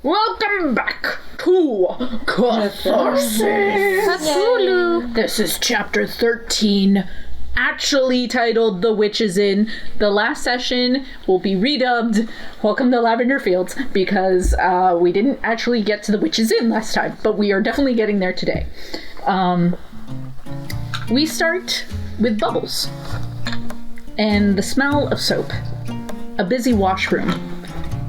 Welcome back to Catharsis! This is chapter 13, actually titled The Witch is In. The last session will be redubbed Welcome to Lavender Fields, because we didn't actually get to The Witch is In last time, but we are definitely getting there today. We start with bubbles and the smell of soap. A busy washroom.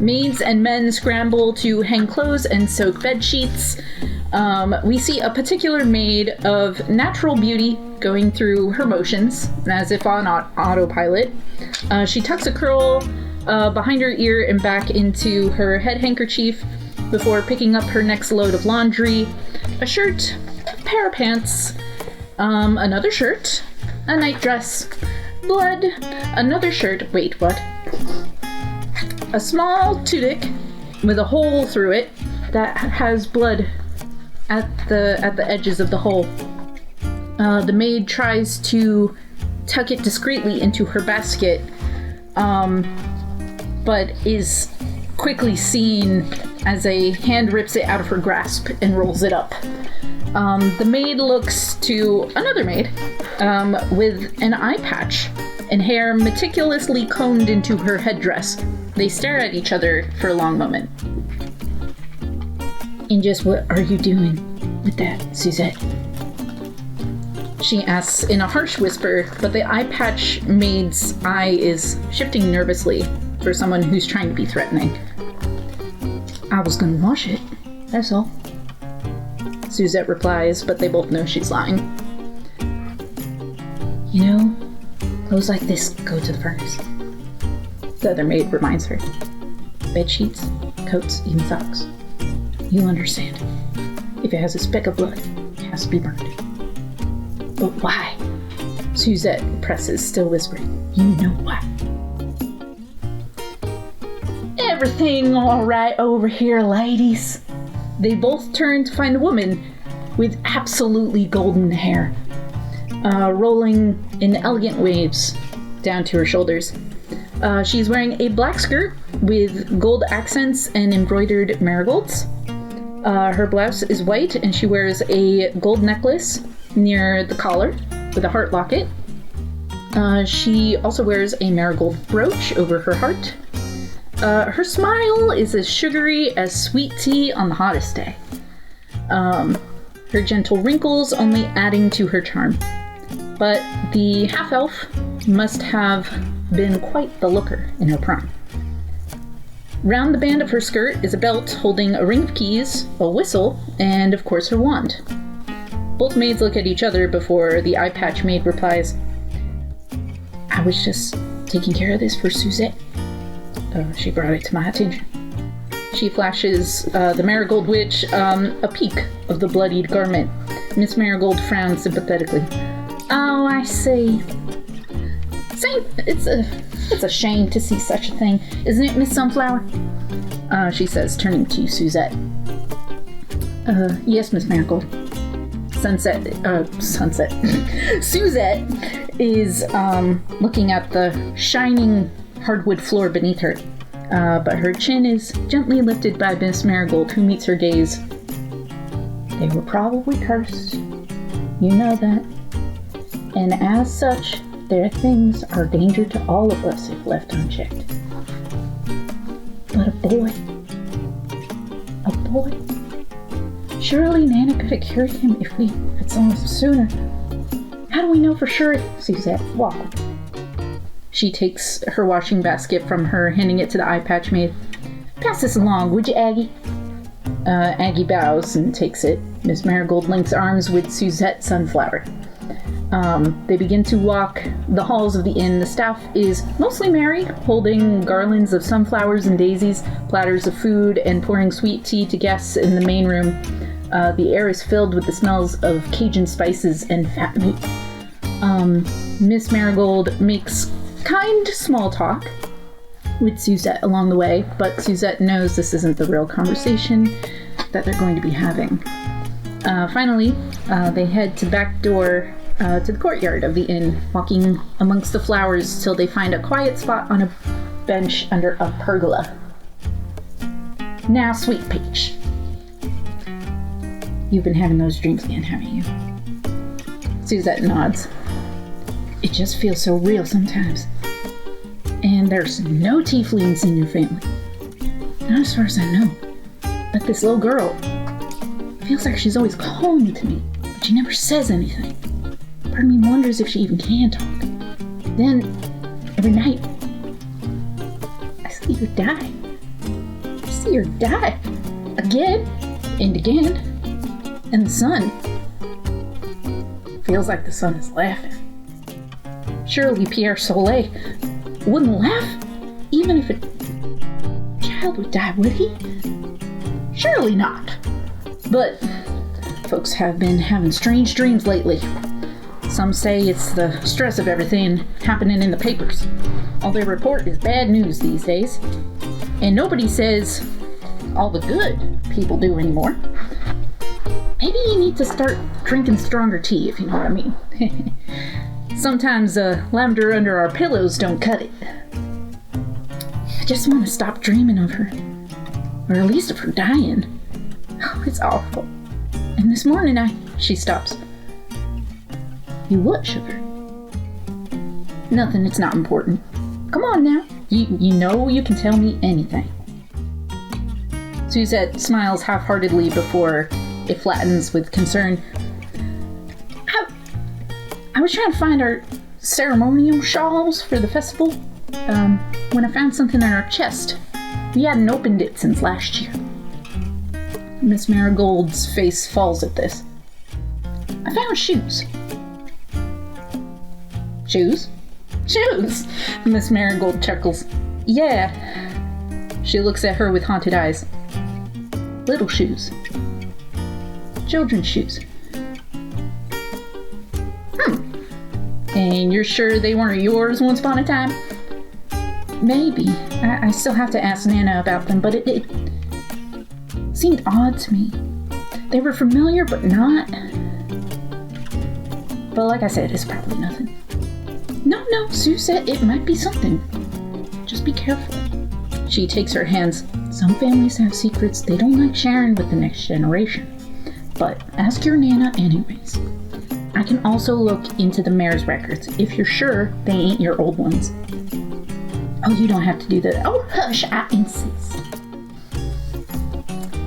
Maids and men scramble to hang clothes and soak bed sheets. We see a particular maid of natural beauty going through her motions, as if on autopilot. She tucks a curl behind her ear and back into her head handkerchief before picking up her next load of laundry. A shirt, a pair of pants, another shirt, a nightdress, blood, another shirt. Wait, what? A small tunic with a hole through it that has blood at the edges of the hole. The maid tries to tuck it discreetly into her basket, but is quickly seen as a hand rips it out of her grasp and rolls it up. The maid looks to another maid with an eye patch and hair meticulously combed into her headdress. They stare at each other for a long moment. And just what are you doing with that, Suzette? She asks in a harsh whisper, but the eye patch maid's eye is shifting nervously for someone who's trying to be threatening. I was gonna wash it, that's all. Suzette replies, but they both know she's lying. You know, clothes like this go to the furnace. The other maid reminds her. Bed sheets, coats, even socks. You'll understand. If it has a speck of blood, it has to be burned. But why? Suzette presses, still whispering. You know why. Everything all right over here, ladies? They both turn to find a woman with absolutely golden hair, rolling in elegant waves down to her shoulders. She's wearing a black skirt with gold accents and embroidered marigolds. Her blouse is white and she wears a gold necklace near the collar with a heart locket. She also wears a marigold brooch over her heart. Her smile is as sugary as sweet tea on the hottest day. Her gentle wrinkles only adding to her charm. But the half-elf must have been quite the looker in her prime. Round the band of her skirt is a belt holding a ring of keys, a whistle, and of course her wand. Both maids look at each other before the eye patch maid replies, I was just taking care of this for Suzette. She brought it to my attention. She flashes the Marigold Witch a peek of the bloodied garment. Miss Marigold frowns sympathetically. Oh, I see. It's a shame to see such a thing, isn't it, Miss Sunflower? She says, turning to Suzette. Yes, Miss Marigold. Suzette is looking at the shining hardwood floor beneath her, but her chin is gently lifted by Miss Marigold, who meets her gaze. They were probably cursed. You know that. And as such, their things are a danger to all of us if left unchecked. But a boy? Surely Nana could have cured him if we had seen him sooner. How do we know for sure? Suzette, walk. She takes her washing basket from her, handing it to the eye patch maid. Pass this along, would you, Aggie? Aggie bows and takes it. Miss Marigold links arms with Suzette Sunflower. They begin to walk the halls of the inn. The staff is mostly merry, holding garlands of sunflowers and daisies, platters of food, and pouring sweet tea to guests in the main room. The air is filled with the smells of Cajun spices and fat meat. Miss Marigold makes kind small talk with Suzette along the way, but Suzette knows this isn't the real conversation that they're going to be having. Finally, they head to the back door to the courtyard of the inn, walking amongst the flowers till they find a quiet spot on a bench under a pergola. Now, Sweet Peach. You've been having those dreams again, haven't you? Suzette nods. It just feels so real sometimes. And there's no tieflings in your family. Not as far as I know. But this little girl feels like she's always calling to me, but she never says anything. Part of me wonders if she even can talk. Then, every night, I see her die. I see her die. Again and again. And the sun. Feels like the sun is laughing. Surely Pierre Soleil wouldn't laugh, even if a child would die, would he? Surely not. But folks have been having strange dreams lately. Some say it's the stress of everything happening in the papers. All they report is bad news these days. And nobody says all the good people do anymore. Maybe you need to start drinking stronger tea, if you know what I mean. Sometimes lavender under our pillows don't cut it. I just want to stop dreaming of her. Or at least of her dying. Oh, it's awful. And this morning she stops. You what, sugar? Nothing, it's not important. Come on now. You know you can tell me anything. Suzette smiles half-heartedly before it flattens with concern. I was trying to find our ceremonial shawls for the festival, when I found something in our chest. We hadn't opened it since last year. Miss Marigold's face falls at this. I found shoes. Shoes? Shoes! Miss Marigold chuckles. Yeah. She looks at her with haunted eyes. Little shoes. Children's shoes. And you're sure they weren't yours once upon a time? Maybe. I still have to ask Nana about them, but it seemed odd to me. They were familiar, but not. But like I said, it's probably nothing. No, Sue said it might be something. Just be careful. She takes her hands. Some families have secrets they don't like sharing with the next generation. But ask your Nana anyways. I can also look into the mayor's records if you're sure they ain't your old ones. Oh, you don't have to do that. Oh, hush, I insist.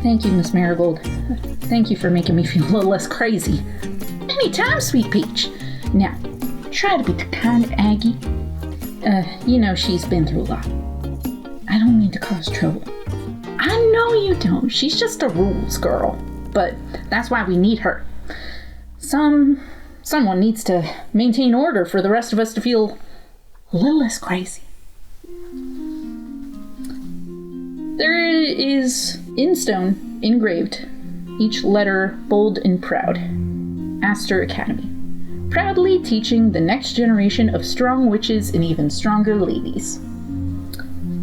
Thank you, Miss Marigold. Thank you for making me feel a little less crazy. Anytime, Sweet Peach. Now, try to be the kind of Aggie. You know she's been through a lot. I don't mean to cause trouble. I know you don't. She's just a rules girl. But that's why we need her. Someone needs to maintain order for the rest of us to feel a little less crazy. There is in stone engraved, each letter bold and proud. Aster Academy. Proudly teaching the next generation of strong witches and even stronger ladies.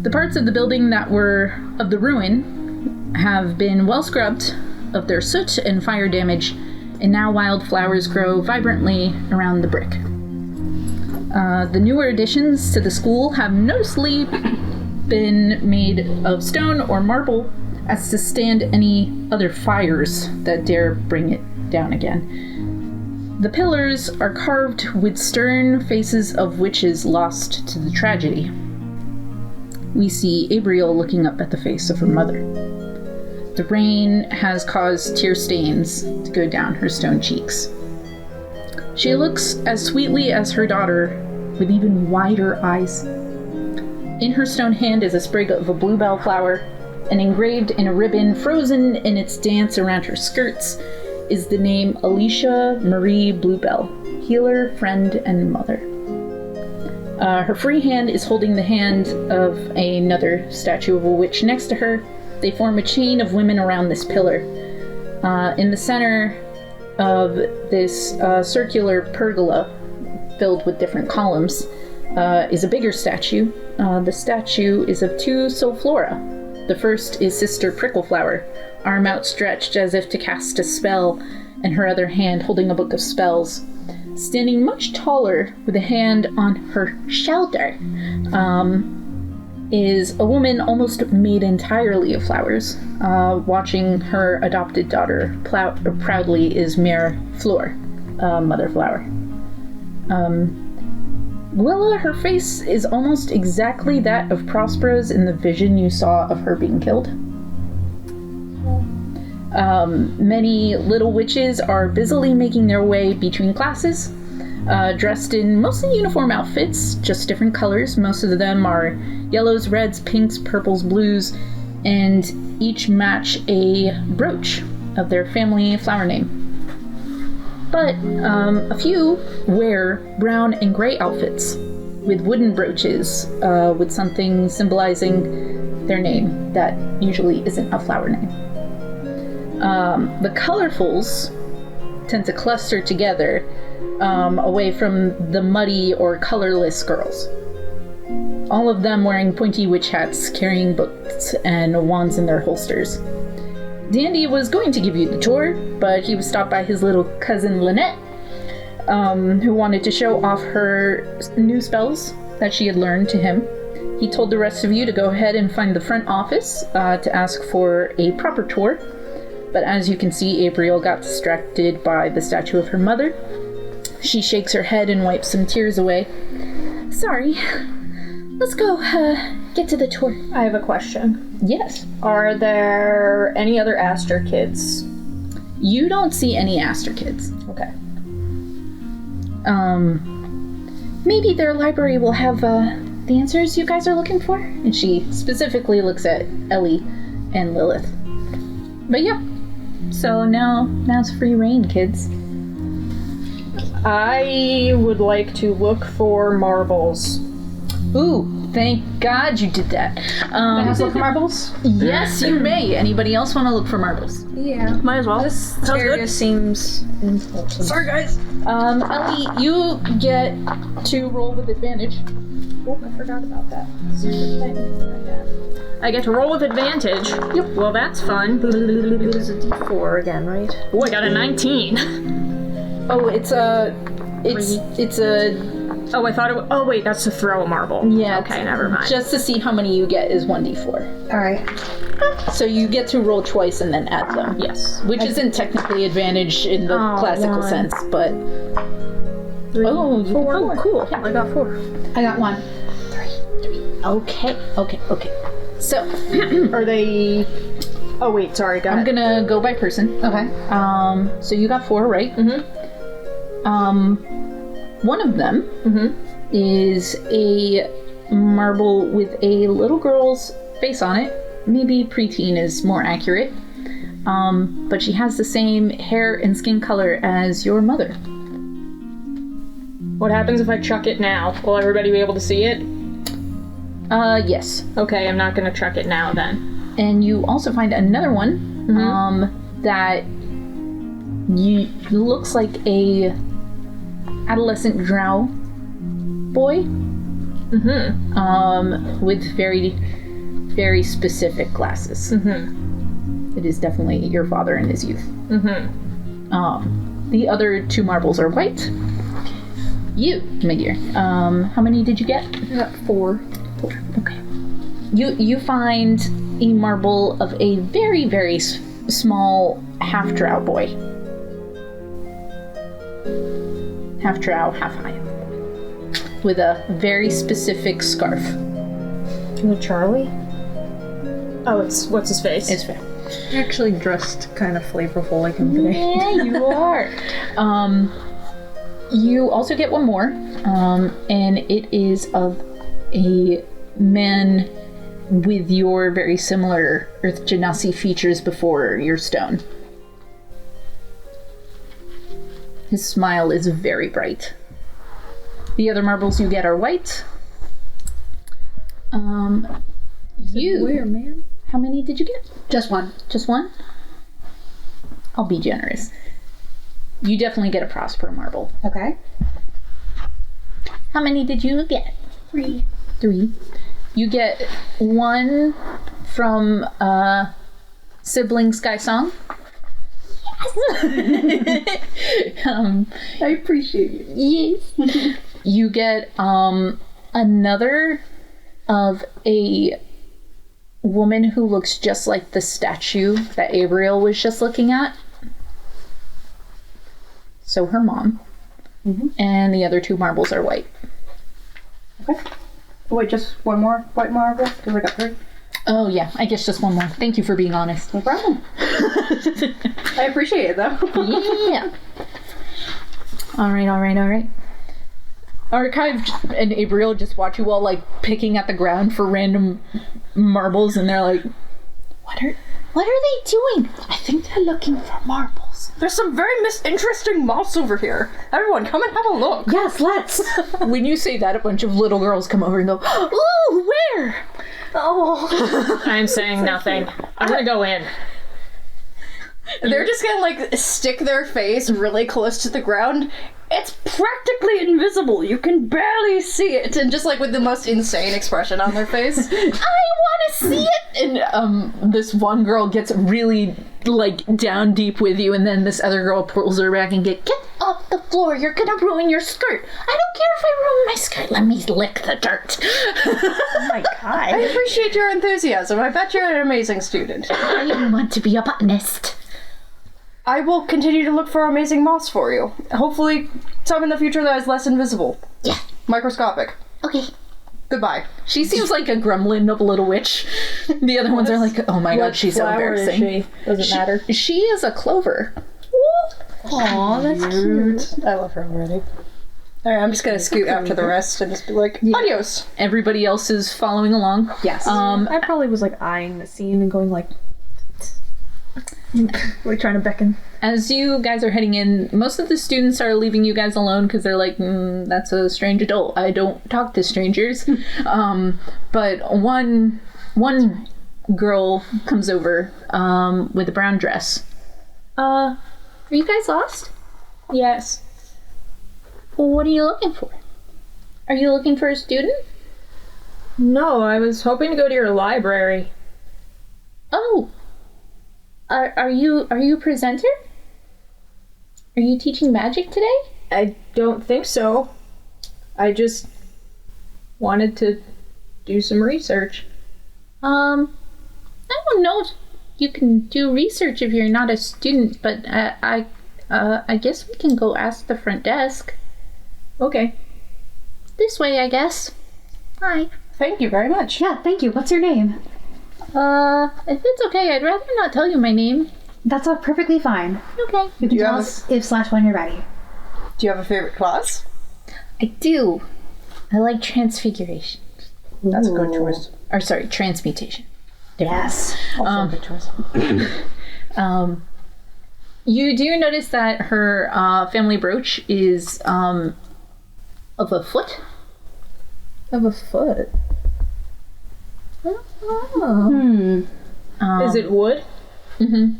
The parts of the building that were of the ruin have been well scrubbed of their soot and fire damage, and now wildflowers grow vibrantly around the brick. The newer additions to the school have noticeably been made of stone or marble as to stand any other fires that dare bring it down again. The pillars are carved with stern faces of witches lost to the tragedy. We see Abriel looking up at the face of her mother. The rain has caused tear stains to go down her stone cheeks. She looks as sweetly as her daughter, with even wider eyes. In her stone hand is a sprig of a bluebell flower, and engraved in a ribbon frozen in its dance around her skirts is the name Alicia Marie Bluebell, healer, friend, and mother. Her free hand is holding the hand of another statue of a witch next to her. They form a chain of women around this pillar. In the center of this circular pergola, filled with different columns, is a bigger statue. The statue is of two Solflora. The first is Sister Prickleflower, arm outstretched as if to cast a spell, and her other hand holding a book of spells. Standing much taller with a hand on her shoulder, is a woman almost made entirely of flowers. Watching her adopted daughter proudly is Mare Fleur, Mother Flower. Gwilla, her face is almost exactly that of Prospera's in the vision you saw of her being killed. Many little witches are busily making their way between classes, dressed in mostly uniform outfits, just different colors. Most of them are yellows, reds, pinks, purples, blues, and each match a brooch of their family flower name. But a few wear brown and gray outfits with wooden brooches with something symbolizing their name that usually isn't a flower name. The colorfuls tend to cluster together away from the muddy or colorless girls. All of them wearing pointy witch hats, carrying books and wands in their holsters. Dandy was going to give you the tour, but he was stopped by his little cousin Lynette, who wanted to show off her new spells that she had learned to him. He told the rest of you to go ahead and find the front office to ask for a proper tour, but as you can see, April got distracted by the statue of her mother. She shakes her head and wipes some tears away. Sorry. Let's go get to the tour. I have a question. Yes. Are there any other Aster kids? You don't see any Aster kids. Okay. Maybe their library will have the answers you guys are looking for? And she specifically looks at Ellie and Lilith. But yeah. So now it's free reign, kids. I would like to look for marbles. Ooh, thank God you did that. Can I look for marbles? Yes, you may. Anybody else want to look for marbles? Yeah. Might as well. This area seems important. Sorry, guys. Ellie, you get to roll with advantage. Oh, I forgot about that. Secret thing. I get to roll with advantage. Yep. Well, that's fun. It was a D4 again, right? Oh, I got a 19. Oh, it's a... Oh, I thought it was... Oh, wait, that's to throw a marble. Yeah. Okay, never mind. Just to see how many you get is 1d4. Alright. So you get to roll twice and then add them. Yes. Which isn't technically advantage in the classical sense, but... 3, 4. Oh, cool. I got 4. I got 1. 3. Okay. So... Are they... Oh, wait, sorry, go ahead. I'm gonna go by person. Okay. So you got 4, right? Mm-hmm. One of them is a marble with a little girl's face on it. Maybe preteen is more accurate. But she has the same hair and skin color as your mother. What happens if I chuck it now? Will everybody be able to see it? Yes. Okay, I'm not gonna chuck it now then. And you also find another one that looks like a adolescent drow boy. With very, very specific glasses. It is definitely your father in his youth. The other 2 marbles are white. You, my dear. How many did you get? I got 4. 4. Okay. You find a marble of a very, very small half-drow boy. Half drow, half high. With a very specific scarf. Charlie? Oh, it's... What's his face? It's fair. You're actually dressed kind of flavorful like him today. Yeah, you are. You also get one more, and it is of a man with your very similar Earth Genasi features before your stone. His smile is very bright. The other marbles you get are white. Where, man? How many did you get? Just 1. Just 1? I'll be generous. You definitely get a Prospera marble. Okay. How many did you get? 3. 3. You get 1 from Sibling Sky Song. I appreciate you. Yes. You get another of a woman who looks just like the statue that Abriel was just looking at. So her mom. Mm-hmm. And the other 2 marbles are white. Okay. Wait, just one more white marble? Because I got 3. Oh, yeah. I guess just one more. Thank you for being honest. No problem. I appreciate it, though. Yeah. All right. Archive and Abriel just watch you all, like, picking at the ground for random marbles, and they're like, What are they doing? I think they're looking for marbles. There's some very interesting moths over here. Everyone, come and have a look. Yes, let's. When you say that, a bunch of little girls come over and go, Ooh, where? Oh. I'm saying nothing. I'm gonna go in. They're just gonna, like, stick their face really close to the ground. It's practically invisible. You can barely see it. And just, like, with the most insane expression on their face. I want to see it! And this one girl gets really, like, down deep with you, and then this other girl pulls her back and get off the floor. You're gonna ruin your skirt. I don't care if I ruin my skirt. Let me lick the dirt. Oh my god. I appreciate your enthusiasm. I bet you're an amazing student. I want to be a botanist. I will continue to look for amazing moths for you. Hopefully, some in the future that is less invisible. Yeah. Microscopic. Okay. Goodbye. She seems like a gremlin of a little witch. The other ones are like, oh my god, she's so embarrassing. Is she? Doesn't matter. She is a clover. Aw, that's cute. I love her already. Alright, I'm just gonna scoot after the rest and just be like, adios. Everybody else is following along. Yes. I probably was like eyeing the scene and going like trying to beckon. As you guys are heading in, most of the students are leaving you guys alone because they're like, that's a strange adult. I don't talk to strangers. But one girl comes over with a brown dress. Are you guys lost? Yes. Well, what are you looking for? Are you looking for a student? No, I was hoping to go to your library. Oh. Are you a presenter? Are you teaching magic today? I don't think so. I just wanted to do some research. I don't know if you can do research if you're not a student, but I guess we can go ask the front desk. Okay. This way, I guess. Hi. Thank you very much. Yeah, thank you. What's your name? If it's okay, I'd rather not tell you my name. That's all perfectly fine. Okay. You can you tell have us if / when you're ready. Do you have a favorite class? I do. I like transfiguration. That's a good choice. Or sorry, transmutation. Yes. Also a good choice. You do notice that her family brooch is of a foot. Of a foot. Hmm. Is it wood? Mm-hmm.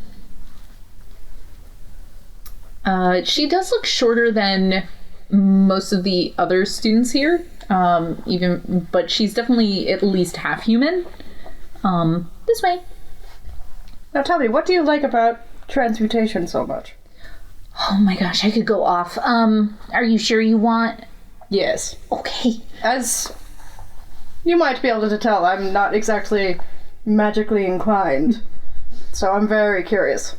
She does look shorter than most of the other students here, but she's definitely at least half human. This way. Now tell me, what do you like about transmutation so much? Oh my gosh, I could go off. Are you sure you want? Yes. Okay. As you might be able to tell, I'm not exactly magically inclined, so I'm very curious.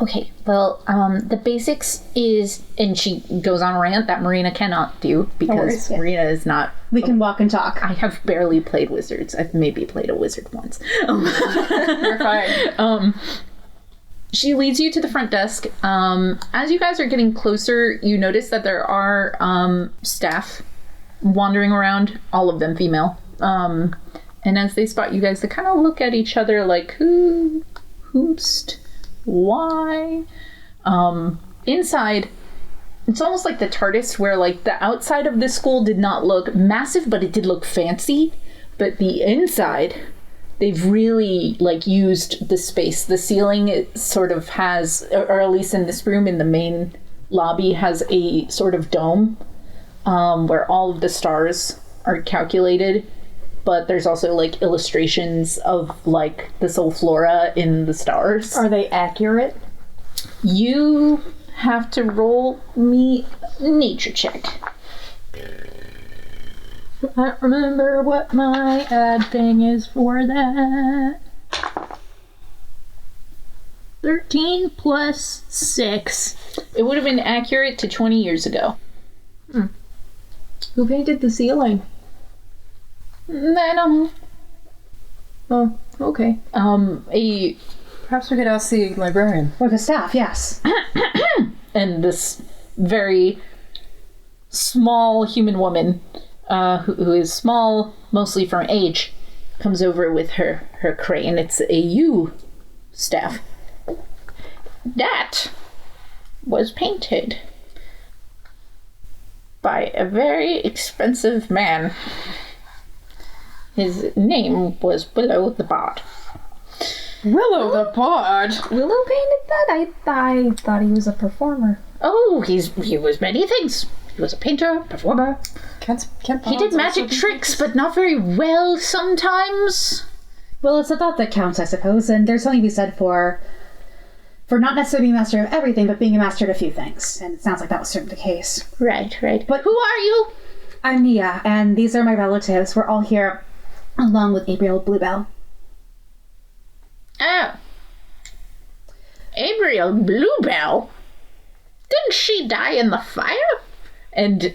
Okay, well, the basics is, and she goes on a rant that Marina cannot do because Marina is not. We can walk and talk. I have barely played wizards. I've maybe played a wizard once. You're fine. She leads you to the front desk. As you guys are getting closer, you notice that there are staff wandering around, all of them female. And as they spot you guys, they kind of look at each other like, who's, why? Inside, it's almost like the TARDIS, where like the outside of this school did not look massive, but it did look fancy. But the inside, they've really like used the space. The ceiling, it sort of has, or at least in this room, in the main lobby, has a sort of dome where all of the stars are calculated. But there's also like illustrations of like the soul flora in the stars. Are they accurate? You have to roll me a nature check. I don't remember what my ad thing is for that. 13 plus 6. It would have been accurate to 20 years ago. Who painted the ceiling? I don't know. Oh, okay. Perhaps we could ask the librarian. Or the staff, yes. And this very small human woman, who is small mostly from age, comes over with her crane. It's a yew staff. That was painted by a very expensive man. His name was Willow the Bard. Willow the Bard! Willow painted that? I thought he was a performer. Oh, he was many things. He was a painter, performer. Can't He did magic tricks, but not very well sometimes. Well, it's a thought that counts, I suppose, and there's something to be said for not necessarily being a master of everything, but being a master at a few things. And it sounds like that was certainly the case. Right. But who are you? I'm Mia, and these are my relatives. We're all here along with Gabriel Bluebell. Oh. Gabriel Bluebell? Didn't she die in the fire? And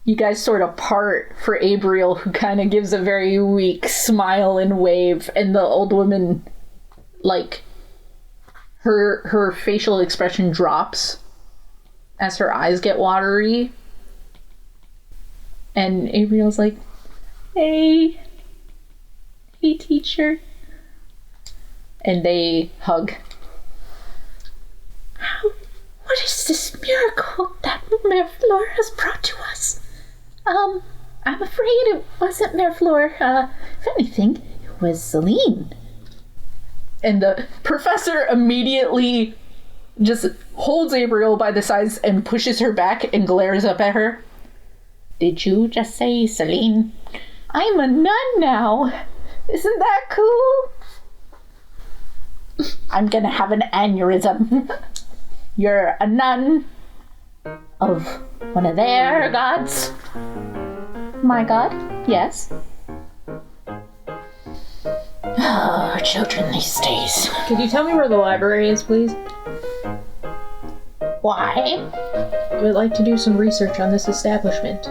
you guys sort of part for Gabriel, who kind of gives a very weak smile and wave, and the old woman, like, her facial expression drops as her eyes get watery. And Gabriel's like, Hey, teacher. And they hug. What is this miracle that Miraflor has brought to us? I'm afraid it wasn't Miraflor. If anything, it was Celine. And the professor immediately just holds Gabriel by the sides and pushes her back and glares up at her. Did you just say Celine? I'm a nun now. Isn't that cool? I'm gonna have an aneurysm. You're a nun of one of their gods. My god? Yes. Oh, children these days. Could you tell me where the library is, please? Why? I would like to do some research on this establishment.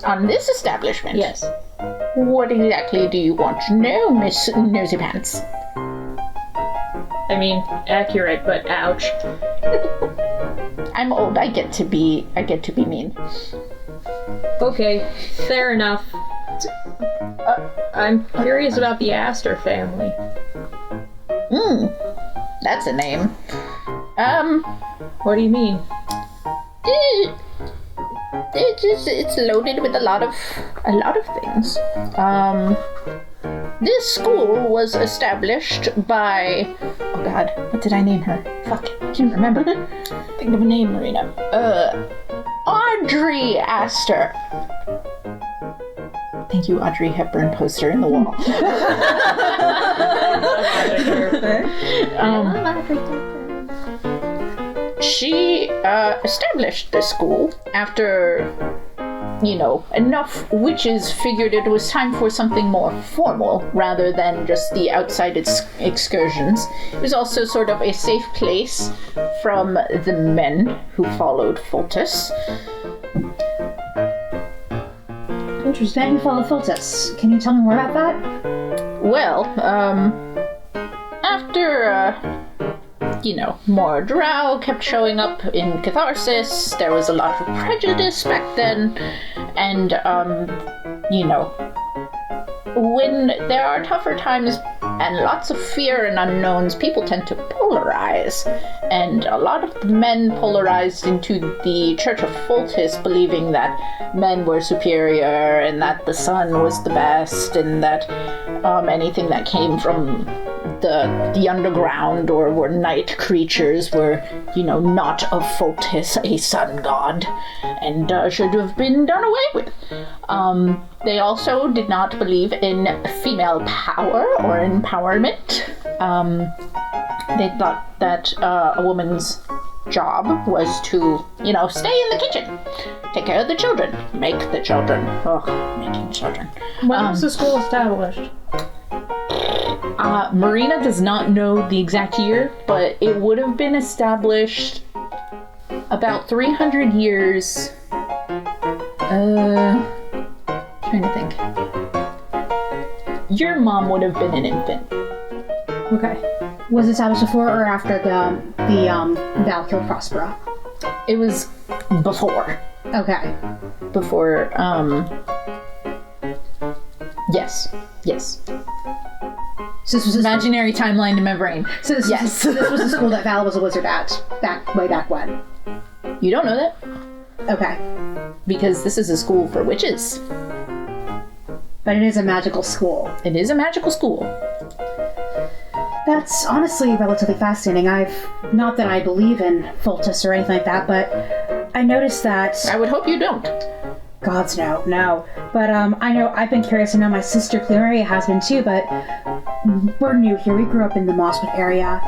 On this establishment? Yes. What exactly do you want to know, Miss Nosy Pants? I mean, accurate, but ouch. I'm old. I get to be mean. Okay, fair enough. I'm curious about the Aster family. That's a name. What do you mean? It's loaded with a lot of things. This school was established by... Oh god, what did I name her? Fuck, I can't remember. Think of a name, Marina. Audrey Aster. Thank you, Audrey Hepburn poster in the wall. She established the school after, enough witches figured it was time for something more formal rather than just the outside excursions. It was also sort of a safe place from the men who followed Pholtus. Interesting. Then you followed Pholtus. Can you tell me more about that? Well, after, more drow kept showing up in Catharsis, there was a lot of prejudice back then, and, when there are tougher times and lots of fear and unknowns, people tend to polarize. And a lot of the men polarized into the Church of Pholtus, believing that men were superior and that the sun was the best, and that anything that came from the underground or were night creatures were, not of Pholtus, a sun god, and should have been done away with. They also did not believe in female power or empowerment. They thought that a woman's job was to, stay in the kitchen take care of the children, make the children. Ugh, making children. When was the school established? Marina does not know the exact year, but it would have been established about 300 years. Trying to think. Your mom would have been an infant. Okay. Was it established before or after the Val killed Prospera? It was before. Okay. Before, Yes. So this was Imaginary timeline in my brain. so this Yes. was the school that Val was a wizard at way back when. You don't know that? Okay. Because this is a school for witches. But it is a magical school. It is a magical school. That's honestly relatively fascinating. Not that I believe in Pholtus or anything like that, but I noticed that... I would hope you don't. Gods, no. But I know I've been curious. I know my sister Claria has been too, but we're new here. We grew up in the Mosswood area.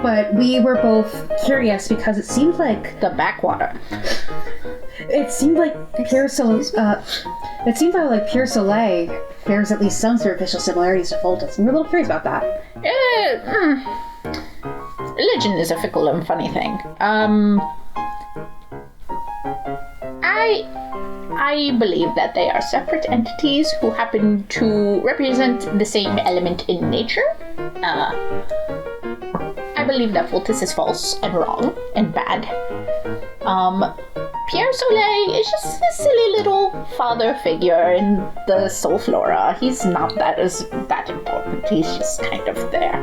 But we were both curious because it seemed like... The backwater. It seemed like Pure Soleil bears at least some superficial similarities to Pholtus. And we're a little curious about that. Religion is a fickle and funny thing. I believe that they are separate entities who happen to represent the same element in nature. I believe that Pholtus is false and wrong and bad. Pierre Soleil is just a silly little father figure in the Soul Flora. He's not that important. He's just kind of there.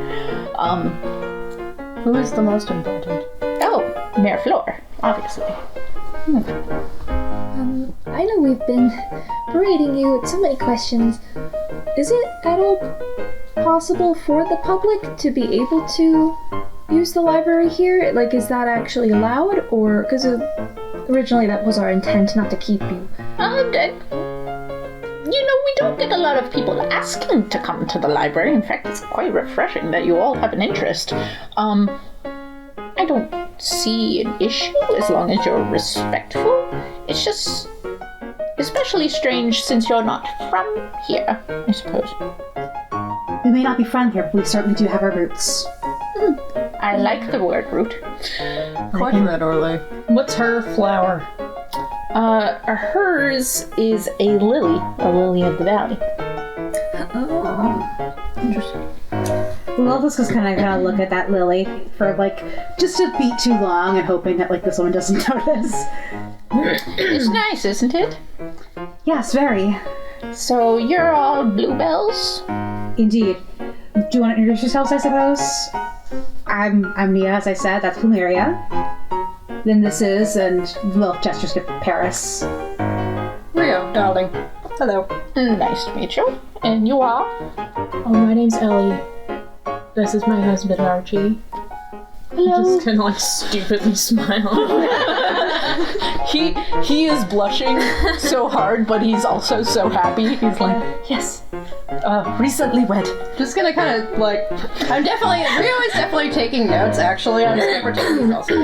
Who is the most important? Oh, Mayor Fleur, obviously. I know we've been berating you with so many questions. Is it at all possible for the public to be able to use the library here? Like, is that actually allowed? Or, because originally that was our intent, not to keep you. We don't get a lot of people asking to come to the library. In fact, it's quite refreshing that you all have an interest. I don't see an issue as long as you're respectful. It's just especially strange since you're not from here, I suppose. We may not be from here, but we certainly do have our roots. I like the word root. Quite literally. What's her flower? Hers is a lily of the valley. Lilith was kind of look at that lily for just a beat too long and hoping that this woman doesn't notice. It's nice, isn't it? Yes, very. So you're all bluebells? Indeed. Do you want to introduce yourselves, I suppose? I'm Nia, as I said. That's Plumeria. Then this is, and Lilith gestures to Paeris. Rio, darling. Hello. Nice to meet you. And you are? Oh, my name's Ellie. This is my husband, Archie. Hello. Just kind of stupidly smile. He is blushing so hard, but he's also so happy. He's like, yes, recently wed. Just gonna kind of Rio is definitely taking notes actually on his opportunities also.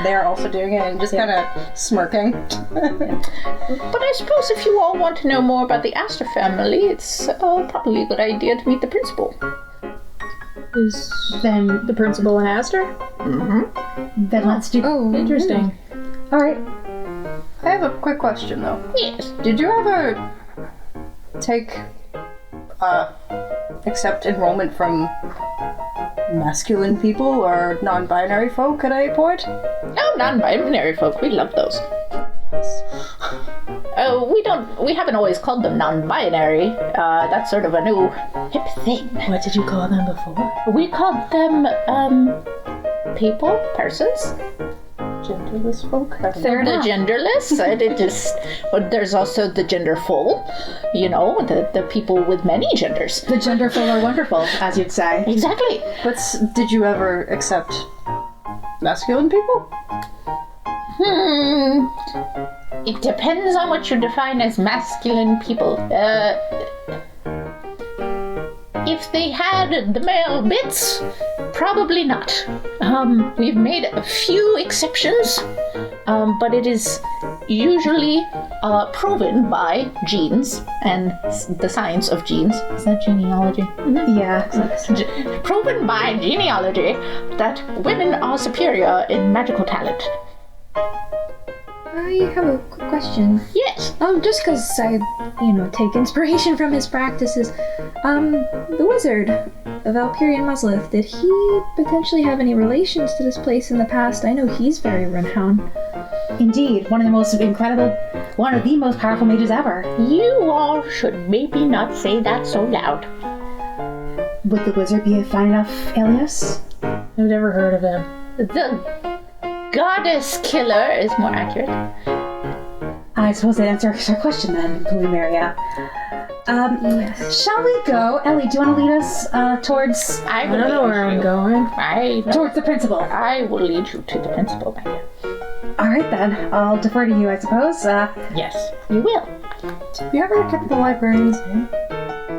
They're also doing it and just kind of smirking. But I suppose if you all want to know more about the Aster family, it's probably a good idea to meet the principal. Is Then the principal an Aster? then let's do... Oh, Interesting. Alright. I have a quick question though. Yes. Did you ever accept enrollment from masculine people or non-binary folk at any point? Oh, non-binary folk, we love those. We haven't always called them non-binary. That's sort of a new hip thing. What did you call them before? We called them, persons. Genderless folk? Fair The enough. genderless, but there's also the genderful, the people with many genders. The genderful are wonderful, as you'd say. Exactly. But did you ever accept masculine people? It depends on what you define as masculine people. If they had the male bits, probably not. We've made a few exceptions, but it is usually proven by genes and the science of genes. Is that genealogy? Yeah. Proven by genealogy that women are superior in magical talent. I have a quick question. Yes. Just because I, take inspiration from his practices. The wizard of Valkyrian Muslith, did he potentially have any relations to this place in the past? I know he's very renowned. Indeed, one of the most powerful mages ever. You all should maybe not say that so loud. Would the wizard be a fine enough alias? I've never heard of him. The goddess killer is more accurate. I suppose that answers our question then, Plumeria. Yes. Shall we go? Ellie, do you want to lead us towards... I don't know where I'm going. Towards the principal. I will lead you to the principal, my dear. Alright then, I'll defer to you, I suppose. Yes, you will. Have you ever kept the librarian's name?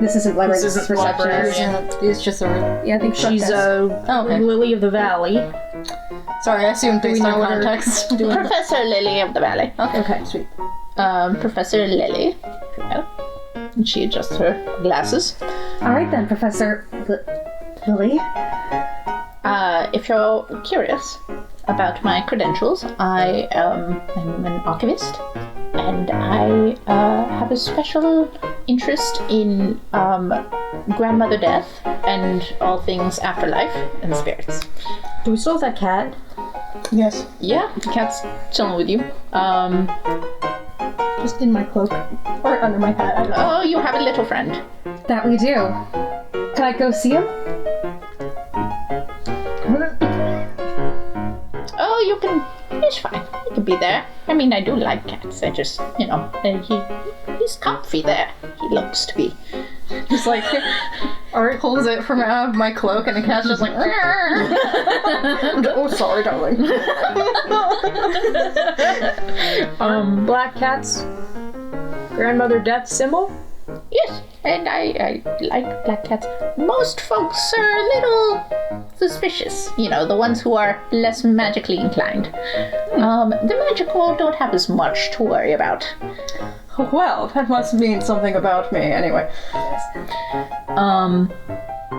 This isn't library, this is library. receptionist. It's just a... Yeah, I think she's okay. Lily of the Valley. Sorry, I assumed based on know what her- context. Professor Lily of the Valley. Okay, sweet. Professor Lily. Yeah. And she adjusts her glasses. Alright then, Professor Lily. If you're curious about my credentials, I am an archivist, and I have a special interest in grandmother death and all things afterlife and spirits. Do we still have that cat? Yes. Yeah, the cat's chilling with you. Just in my cloak. Or under my hat. I don't know. Oh, you have a little friend. That we do. Can I go see him? Oh, you can. He's fine. He can be there. I mean, I do like cats. I just, he's comfy there. He looks to be. Just like, Art pulls it from out of my cloak and the cat's just like, oh, sorry, darling. Black cat's grandmother death symbol? Yes, and I like black cats. Most folks are a little suspicious. The ones who are less magically inclined. The magical don't have as much to worry about. Well, that must mean something about me, anyway.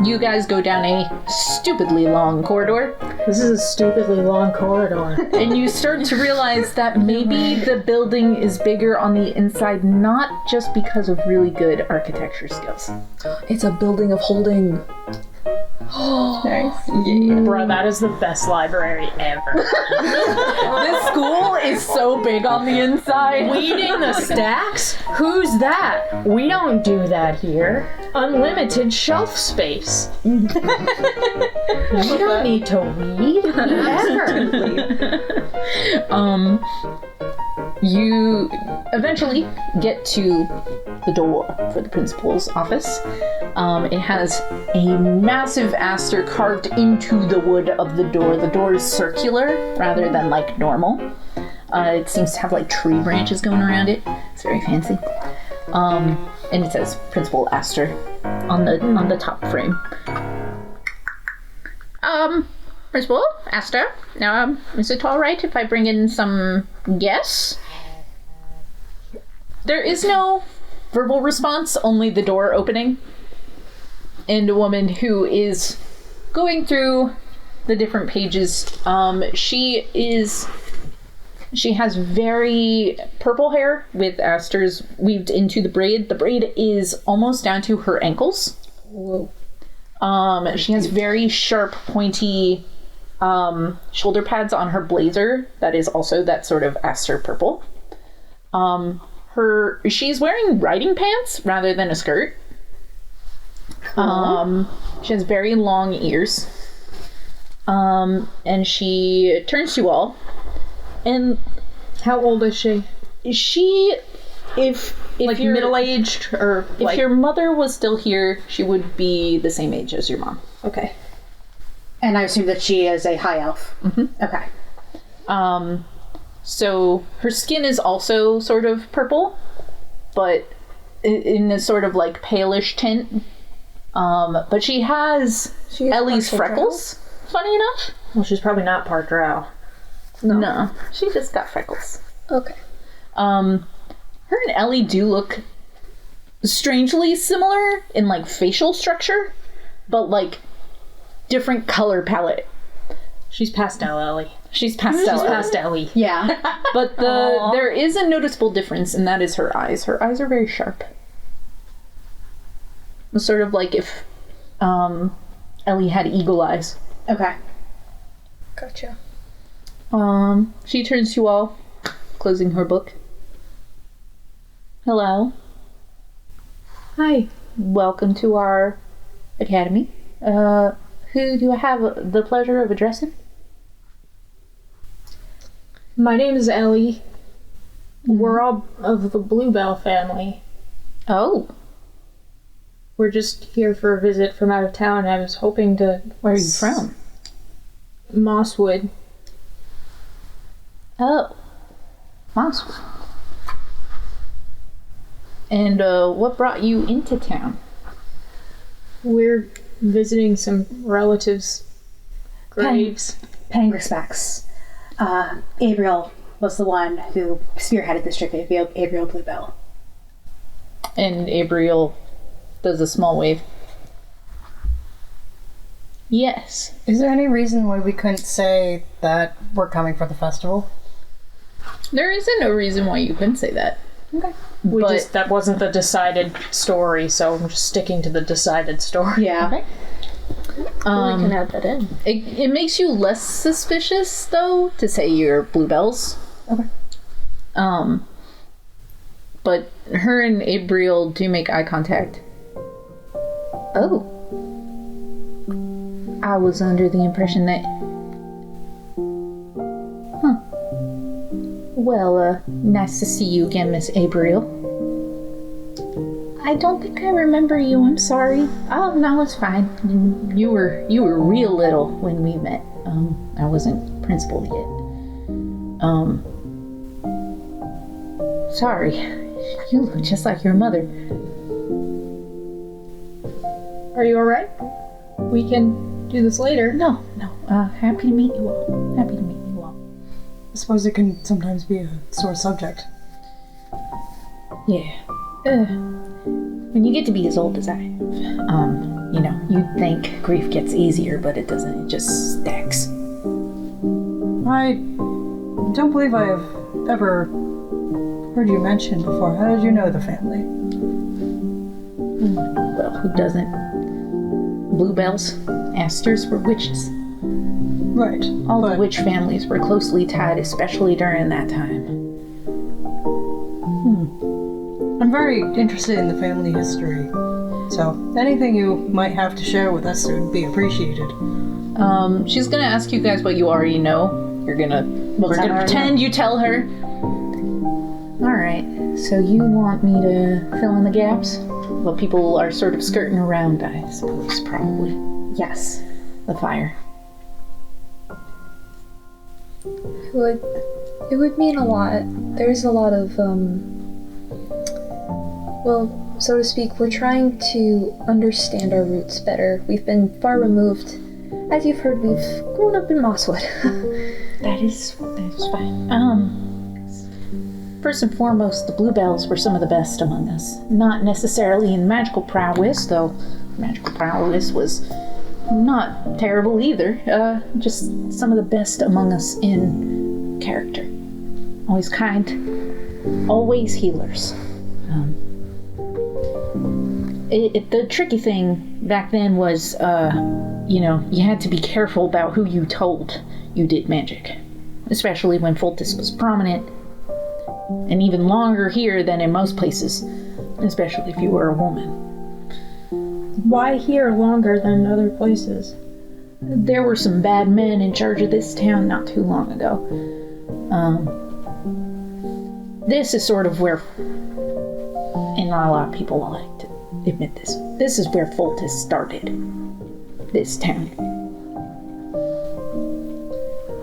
You guys go down a stupidly long corridor. This is a stupidly long corridor. And you start to realize that maybe the building is bigger on the inside, not just because of really good architecture skills. It's a building of holding. Nice. Bro, that is the best library ever. This school is so big on the inside. Weeding the stacks? Who's that? We don't do that here. Unlimited shelf space. You don't need to weed. Ever. You eventually get to the door for the principal's office. It has a massive aster carved into the wood of the door. The door is circular rather than like normal. It seems to have like tree branches going around it. It's very fancy. And it says Principal Aster on the top frame. Principal Aster, is it alright if I bring in some guests? There is no verbal response, only the door opening. And a woman who is going through the different pages. She has very purple hair with asters weaved into the braid. The braid is almost down to her ankles. Whoa. She has very sharp, pointy shoulder pads on her blazer that is also that sort of aster purple. She's wearing riding pants rather than a skirt. She has very long ears. And she turns to you all. And How old is she? if Like you're middle-aged or if like... your mother was still here, she would be the same age as your mom. Okay. And I assume that she is a high elf. Mm-hmm. Okay. So her skin is also sort of purple, but in a sort of like palish tint. But she has Ellie's freckles, funny enough. Well, she's probably not part drow. No, she just got freckles. Okay. Her and Ellie do look strangely similar in, like, facial structure, but, like, different color palette. She's pastel Ellie. She's pastel. She's past Ellie. Yeah. But there is a noticeable difference, and that is her eyes. Her eyes are very sharp. It's sort of like if Ellie had eagle eyes. Okay. Gotcha. She turns to you all, closing her book. Hello. Hi. Welcome to our academy. Who do I have the pleasure of addressing? My name is Ellie. We're all of the Bluebell family. Oh. We're just here for a visit from out of town. I was hoping to... Where are you from? Mosswood. Oh. Mosswood. And what brought you into town? We're visiting some relatives' graves. Paying respects. Abriel was the one who spearheaded this trip, Abriel Bluebell. And Abriel does a small wave. Yes. Is there any reason why we couldn't say that we're coming for the festival? There isn't a reason why you couldn't say that. Okay. That wasn't the decided story, so I'm just sticking to the decided story. Yeah. Okay. We can add that in. It makes you less suspicious, though, to say you're Bluebells. Okay. But her and Abriel do make eye contact. Oh. I was under the impression that... Huh. Well, nice to see you again, Miss Abriel. I don't think I remember you, I'm sorry. Oh, no, it's fine. You were real little when we met. I wasn't principal yet. Sorry. You look just like your mother. Are you alright? We can do this later. No. Happy to meet you all. Happy to meet you all. I suppose it can sometimes be a sore subject. Yeah. When you get to be as old as I am, you'd think grief gets easier, but it doesn't. It just stacks. I don't believe I have ever heard you mention before. How did you know the family? Well, who doesn't? Bluebells, Asters were witches. Right. All the witch families were closely tied, especially during that time. I'm very interested in the family history, so anything you might have to share with us would be appreciated. She's gonna ask you guys what you already know. We're gonna pretend you tell her. Alright, so you want me to fill in the gaps? Well, people are sort of skirting around, I suppose, probably. Yes. The fire. It would mean a lot. There's a lot of, so to speak, we're trying to understand our roots better. We've been far removed. As you've heard, we've grown up in Mosswood. That is fine. First and foremost, the Bluebells were some of the best among us. Not necessarily in magical prowess, though magical prowess was not terrible either. Just some of the best among us in character. Always kind. Always healers. The tricky thing back then was, you had to be careful about who you told you did magic. Especially when Pholtus was prominent. And even longer here than in most places. Especially if you were a woman. Why here longer than other places? There were some bad men in charge of this town not too long ago. This is sort of where, and not a lot of people like to admit this, this is where Pholtus started. This town.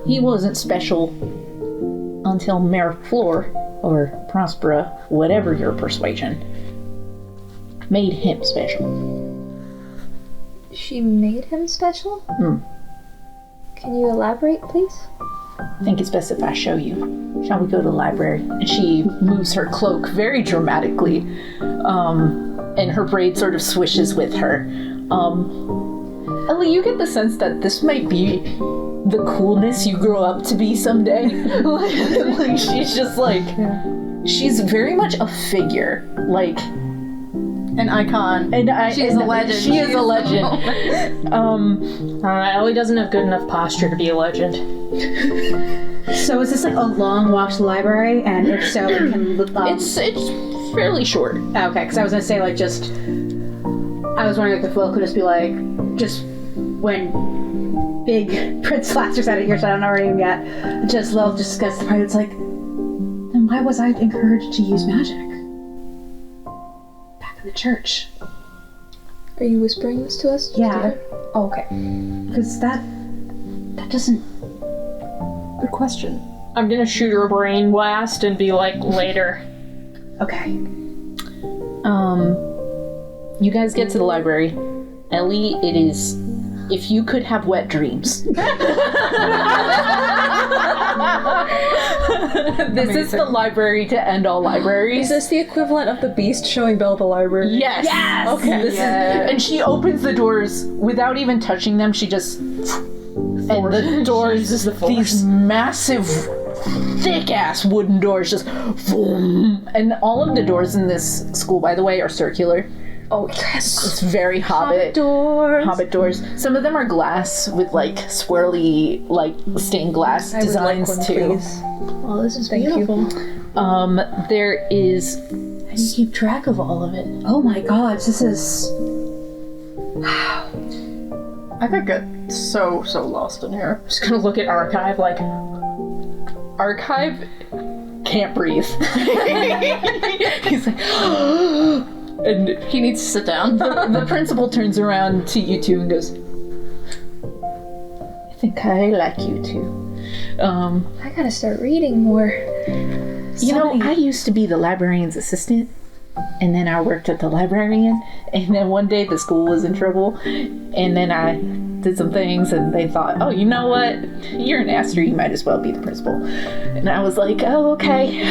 He wasn't special until Mare Floor, or Prospera, whatever your persuasion, made him special. She made him special? Can you elaborate, please? I think it's best if I show you. Shall we go to the library? And she moves her cloak very dramatically, and her braid sort of swishes with her. Ellie, you get the sense that this might be the coolness you grow up to be someday. like she's just like, she's very much a figure, like An icon. She's a legend. She is a legend. Ellie doesn't have good enough posture to be a legend. So is this like a long walk to the library? And if so, we can... It's fairly short. Okay, because I was going to say, like, just... I was wondering if the flow could just be like, just when big Prince Laster's out of earshot, I don't know her name yet, just they'll discuss the part that's like, then why was I encouraged to use magic? Back in the church. Are you whispering this to us? Yeah. Oh, okay. Because that doesn't... Good question. I'm gonna shoot her a brain blast and be like, later. Okay. You guys get to the library. Ellie, it is... If you could have wet dreams. This is the library to end all libraries. Is this the equivalent of the Beast showing Belle the library? Yes! Yes! Okay. This is, and she opens the doors without even touching them. She just... And the doors, these massive, thick-ass wooden doors just... Boom. And all of the doors in this school, by the way, are circular. Oh, yes. It's very Hobbit doors. Some of them are glass with like swirly, like stained glass designs too. Oh, this is beautiful. There is. How do you keep track of all of it? Oh my god, this is... I could get so lost in here. Just gonna look at archive like, Archive can't breathe. He's like. And he needs to sit down. The principal turns around to you two and goes, I think I like you two. I gotta start reading more. You know, I used to be the librarian's assistant, and then I worked at the librarian, and then one day the school was in trouble, and then I did some things, and they thought, oh, you know what? You're an Aster, you might as well be the principal. And I was like, oh, okay.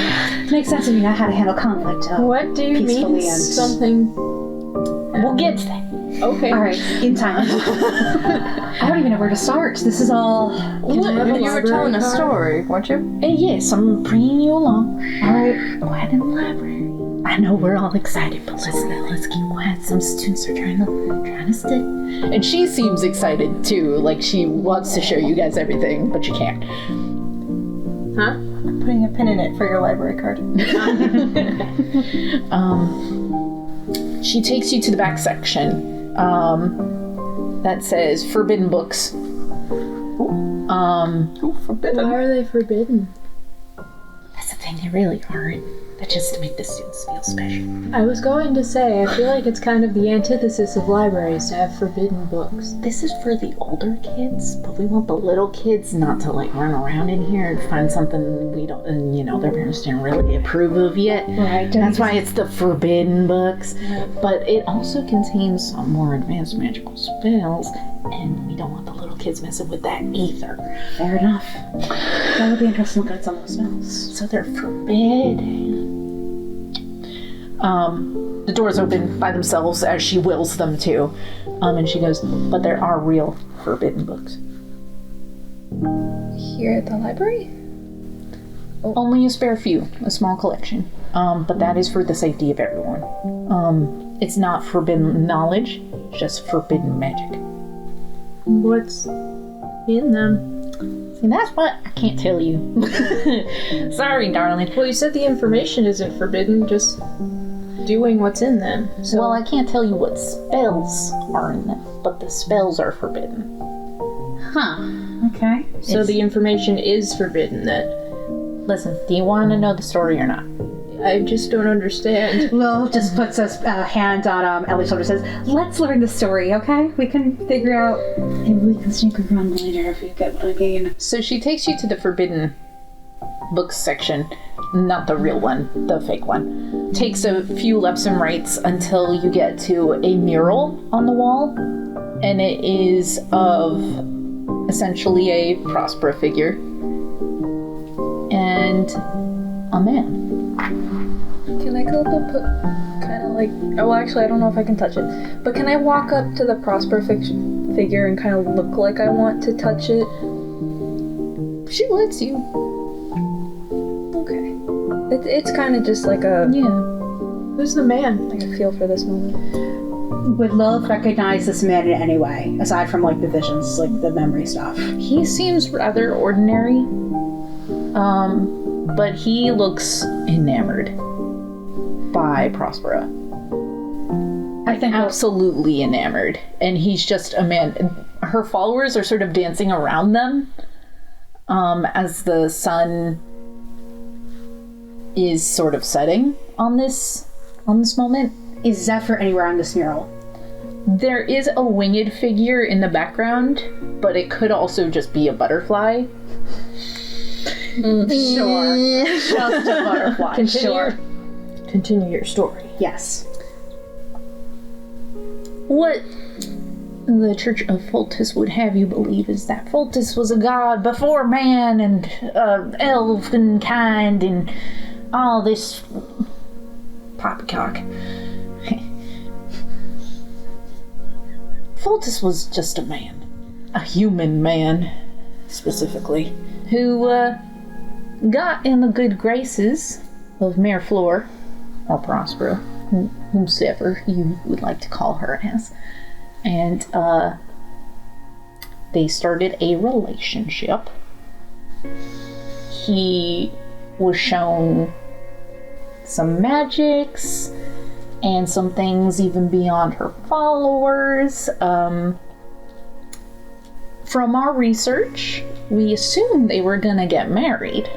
Makes sense if you know how to handle conflict. what do you mean something? We'll get to that. Okay. Alright, in time. I don't even know where to start. This is all... You were telling a story, weren't you? Yes, I'm bringing you along. Alright. Quiet in the library. I know we're all excited, but let's keep quiet. Some students are trying to stay. And she seems excited too. Like she wants to show you guys everything, but she can't. Huh? I'm putting a pin in it for your library card. She takes you to the back section. That says forbidden books. Forbidden. Why are they forbidden? That's the thing, they really aren't. That's just to make the students feel special. I was going to say, I feel like it's kind of the antithesis of libraries to have forbidden books. This is for the older kids, but we want the little kids not to like run around in here and find something we don't, and their parents didn't really approve of yet. Right. That's why it's the forbidden books. But it also contains some more advanced magical spells, and we don't want the little kids messing with that either. Fair enough. That would be interesting to look at some of those spells. So they're forbidden. The doors open by themselves as she wills them to. And she goes, but there are real forbidden books. Here at the library? Only a spare few, a small collection. But that is for the safety of everyone. It's not forbidden knowledge, just forbidden magic. What's in them? See, that's what I can't tell you. Sorry, darling. Well, you said the information isn't forbidden, just doing what's in them. So. Well, I can't tell you what spells are in them, but the spells are forbidden. Huh. Okay. So the information is forbidden then. Listen, do you want to know the story or not? I just don't understand. Lil just puts a hand on Ellie's shoulder and says, let's learn the story, okay? We can figure out... Maybe we can sneak around later if you get what I mean. So she takes you to the forbidden books section. Not the real one, the fake one. Takes a few lefts and rights until you get to a mural on the wall. And it is of essentially a Prospera figure. and a man. Can I go up and put kind of like... Oh, actually, I don't know if I can touch it. But can I walk up to the Prospera figure and kind of look like I want to touch it? She lets you. Okay. It's kind of just like a... Yeah. Who's the man? Like a feel for this moment. Would Lilith recognize this man in any way, aside from like the visions, like the memory stuff? He seems rather ordinary, but he looks enamored by Prospera. I think Absolutely enamored. And he's just a man. Her followers are sort of dancing around them as the sun is sort of setting on this moment. Is Zephyr anywhere on this mural? There is a winged figure in the background, but it could also just be a butterfly. Sure. Just a butterfly. Continue your story. Yes. What the Church of Pholtus would have you believe is that Pholtus was a god before man and elven kind and all this poppycock. Pholtus was just a man. A human man, specifically, who got in the good graces of Mare Flor, or Prospera, whomsoever you would like to call her as. And they started a relationship. He was shown some magics and some things even beyond her followers. From our research, we assumed they were gonna get married.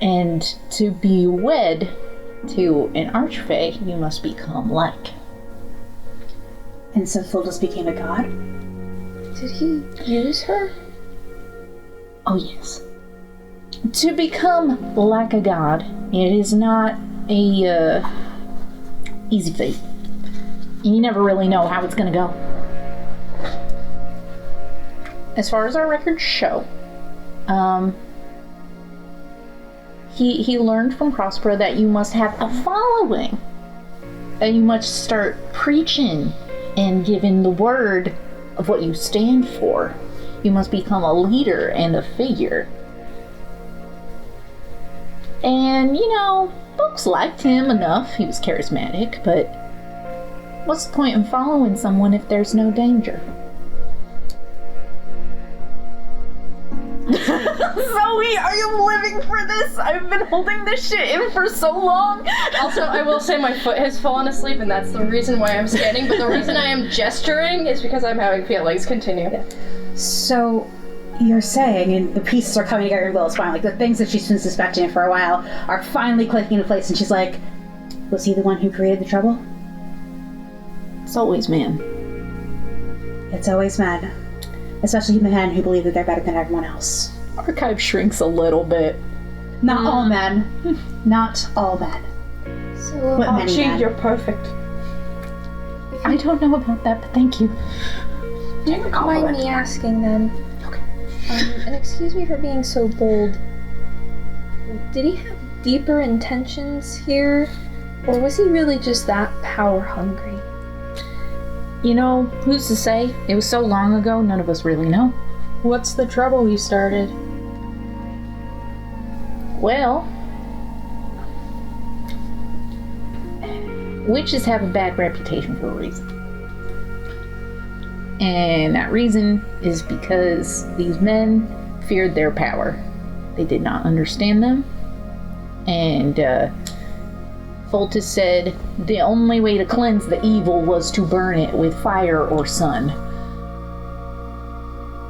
And to be wed to an archfey, you must become like. And so Pholtus became a god? Did he use her? Oh yes. To become like a god, it is not a easy feat. You never really know how it's gonna go. As far as our records show, he learned from Prospera that you must have a following. That you must start preaching and giving the word of what you stand for. You must become a leader and a figure. And, you know, folks liked him enough. He was charismatic, but what's the point in following someone if there's no danger? Zoe, are you living for this? I've been holding this shit in for so long. Also, I will say my foot has fallen asleep, and that's the reason why I'm standing, but the reason I am gesturing is because I'm having feelings. Continue. So, you're saying, and the pieces are coming together in Will's spine, like the things that she's been suspecting for a while are finally clicking into place, and she's like, was he the one who created the trouble? It's always man. It's always men. Especially men who believe that they're better than everyone else. Archive shrinks a little bit. Not all men. Not all men. So, But many men. You're perfect. I don't know about that, but thank you. Don't mind me asking then. Okay. And excuse me for being so bold. Did he have deeper intentions here? Or was he really just that power hungry? You know, who's to say? It was so long ago, none of us really know. What's the trouble he started? Well, witches have a bad reputation for a reason. And that reason is because these men feared their power. They did not understand them. And Pholtus said the only way to cleanse the evil was to burn it with fire or sun.